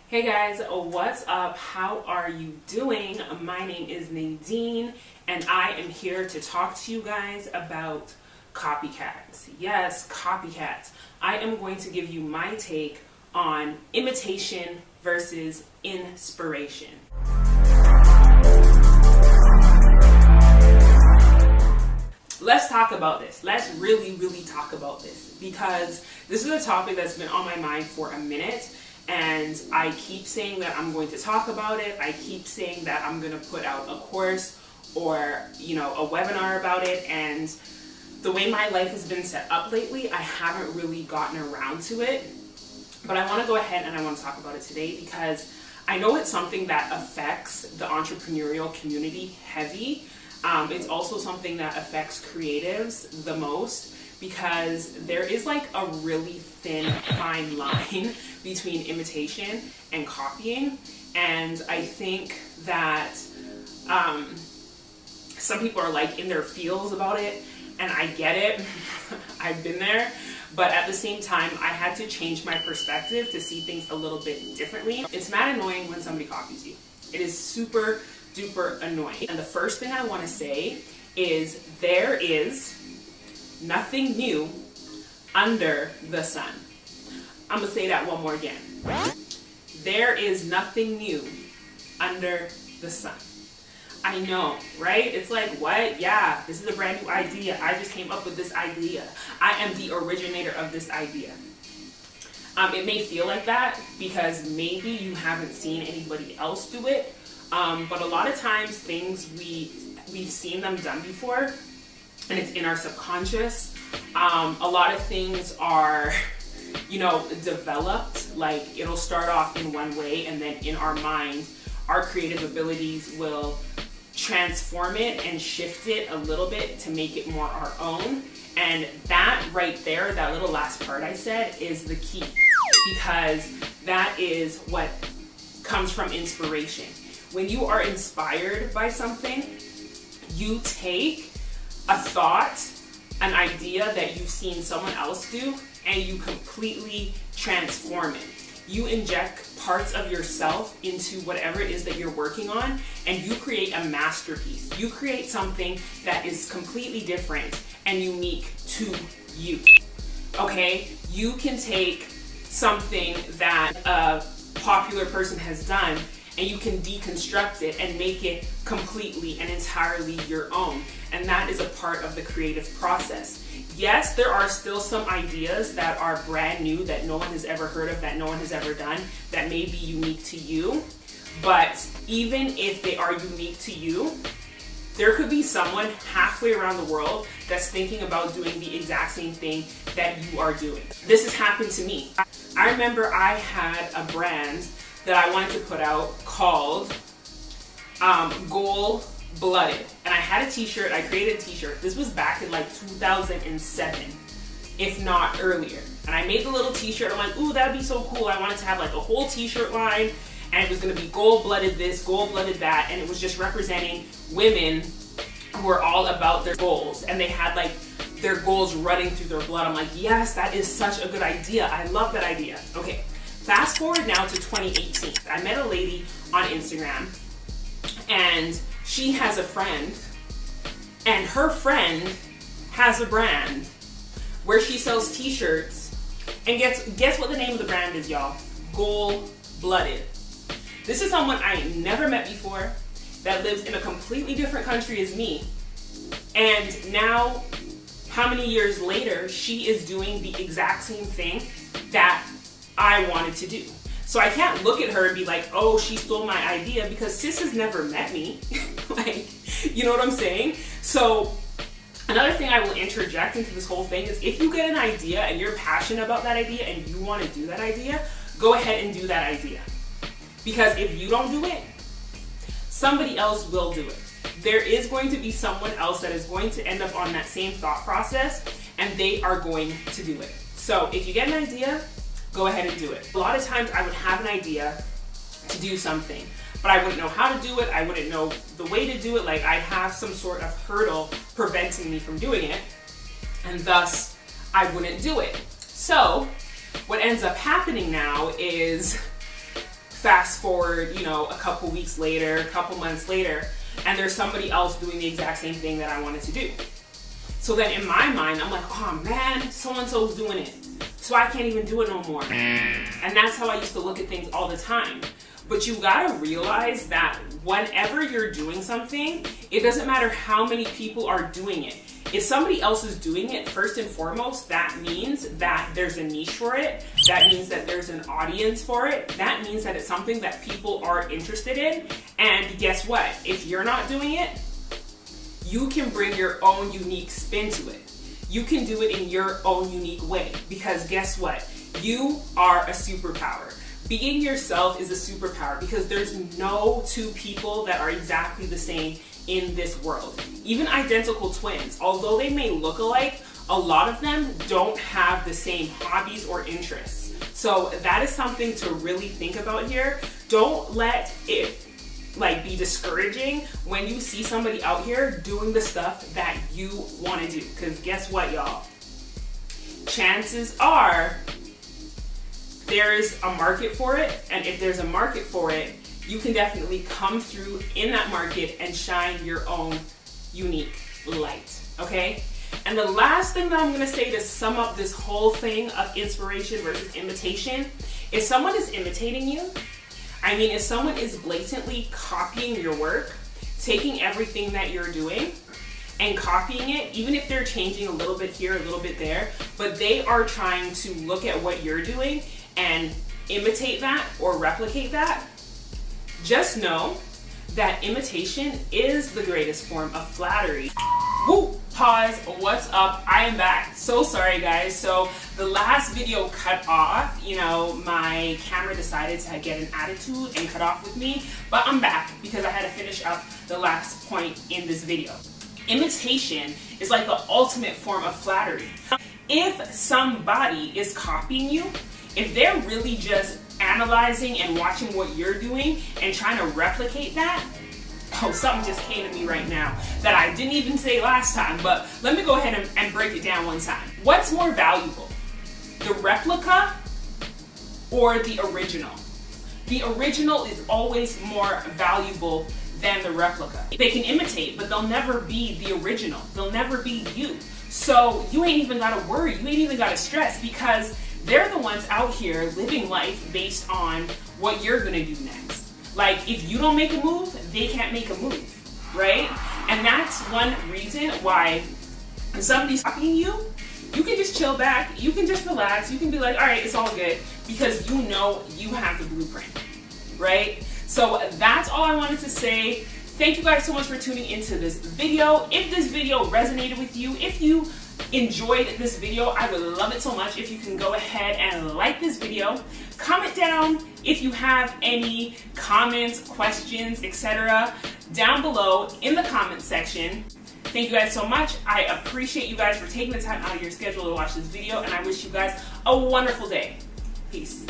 Hey guys, what's up? How are you doing? My name is Nadine and I am here to talk to you guys about copycats. Yes, copycats. I am going to give you my take on imitation versus inspiration. Let's talk about this. Let's really talk about this because this is a topic that's been on my mind for a minute. And I keep saying that I'm going to talk about it. I keep saying that I'm going to put out a course or, a webinar about it. And the way my life has been set up lately, I haven't really gotten around to it. But I want to go ahead and I want to talk about it today because I know it's something that affects the entrepreneurial community heavy. It's also something that affects creatives the most, because there is like a really thin, fine line between imitation and copying. And I think that some people are like in their feels about it, and I get it. I've been there. But at the same time, I had to change my perspective to see things a little bit differently. It's mad annoying when somebody copies you. It is super duper annoying. And the first thing I want to say is there is nothing new under the sun. I'm gonna say that one more again. There is nothing new under the sun. I know, right? It's like, what? Yeah, this is a brand new idea. I just came up with this idea. I am the originator of this idea. It may feel like that because maybe you haven't seen anybody else do it. But a lot of times things we've seen them done before, and it's in our subconscious. A lot of things are, developed. Like, it'll start off in one way, and then in our mind, our creative abilities will transform it and shift it a little bit to make it more our own. And that right there, that little last part I said, is the key, because that is what comes from inspiration. When you are inspired by something, you take a thought, an idea that you've seen someone else do, and you completely transform it. You inject parts of yourself into whatever it is that you're working on, and you create a masterpiece. You create something that is completely different and unique to you. Okay? You can take something that a popular person has done and you can deconstruct it and make it completely and entirely your own. And that is a part of the creative process. Yes, there are still some ideas that are brand new, that no one has ever heard of, that no one has ever done, that may be unique to you. But even if they are unique to you, there could be someone halfway around the world that's thinking about doing the exact same thing that you are doing. This has happened to me. I remember I had a brand that I wanted to put out called Gold Blooded. And I had a t-shirt, I created a t-shirt. This was back in like 2007, if not earlier. And I made the little t-shirt, I'm like, ooh, that'd be so cool. I wanted to have like a whole t-shirt line, and it was gonna be gold-blooded this, gold-blooded that, and it was just representing women who were all about their goals. And they had like their goals running through their blood. I'm like, yes, that is such a good idea. I love that idea. Okay. Fast forward now to 2018. I met a lady on Instagram, and she has a friend, and her friend has a brand where she sells t-shirts, and guess what the name of the brand is, y'all? Gold Blooded. This is someone I never met before that lives in a completely different country as me, and now, how many years later, she is doing the exact same thing that I wanted to do. So I can't look at her and be like, oh, she stole my idea, because sis has never met me. Like, you know what I'm saying? So another thing I will interject into this whole thing is, if you get an idea and you're passionate about that idea and you want to do that idea, go ahead and do that idea. Because if you don't do it, somebody else will do it. There is going to be someone else that is going to end up on that same thought process, and they are going to do it. So if you get an idea, go ahead and do it. A lot of times I would have an idea to do something, but I wouldn't know how to do it. I wouldn't know the way to do it. Like, I'd have some sort of hurdle preventing me from doing it, and thus I wouldn't do it. So what ends up happening now is fast forward, you know, a couple weeks later, a couple months later, and there's somebody else doing the exact same thing that I wanted to do. So then in my mind, I'm like, oh man, so-and-so's doing it, so I can't even do it no more. And that's how I used to look at things all the time. But you gotta realize that whenever you're doing something, it doesn't matter how many people are doing it. If somebody else is doing it, first and foremost, that means that there's a niche for it. That means that there's an audience for it. That means that it's something that people are interested in. And guess what? If you're not doing it, you can bring your own unique spin to it. You can do it in your own unique way, because guess what? You are a superpower. Being yourself is a superpower, because there's no two people that are exactly the same in this world. Even identical twins, although they may look alike, a lot of them don't have the same hobbies or interests. So that is something to really think about here. Don't let it be discouraging when you see somebody out here doing the stuff that you want to do, because guess what, y'all? Chances are there's a market for it, and if there's a market for it, you can definitely come through in that market and shine your own unique light, okay? And the last thing that I'm gonna say to sum up this whole thing of inspiration versus imitation, if someone is imitating you, I mean, if someone is blatantly copying your work, taking everything that you're doing and copying it, even if they're changing a little bit here, a little bit there, but they are trying to look at what you're doing and imitate that or replicate that, just know that imitation is the greatest form of flattery. Woo! Pause, what's up? I am back. So sorry guys. So the last video cut off, you know, my camera decided to get an attitude and cut off with me, but I'm back because I had to finish up the last point in this video. Imitation is like the ultimate form of flattery. If somebody is copying you, if they're really just analyzing and watching what you're doing and trying to replicate that, oh, something just came to me right now that I didn't even say last time, but let me go ahead and break it down one time. What's more valuable, the replica or the original? The original is always more valuable than the replica. They can imitate, but they'll never be the original. They'll never be you. So you ain't even gotta worry, you ain't even gotta stress, because they're the ones out here living life based on what you're gonna do next. Like, if you don't make a move, they can't make a move, right? And that's one reason why when somebody's copying you, you can just chill back, you can just relax, you can be like, all right, it's all good, because you know you have the blueprint, right? So that's all I wanted to say. Thank you guys so much for tuning into this video. If this video resonated with you, if you enjoyed this video, I would love it so much if you can go ahead and like this video. Comment down if you have any comments, questions, etc. down below in the comment section. Thank you guys so much. I appreciate you guys for taking the time out of your schedule to watch this video, and I wish you guys a wonderful day. Peace.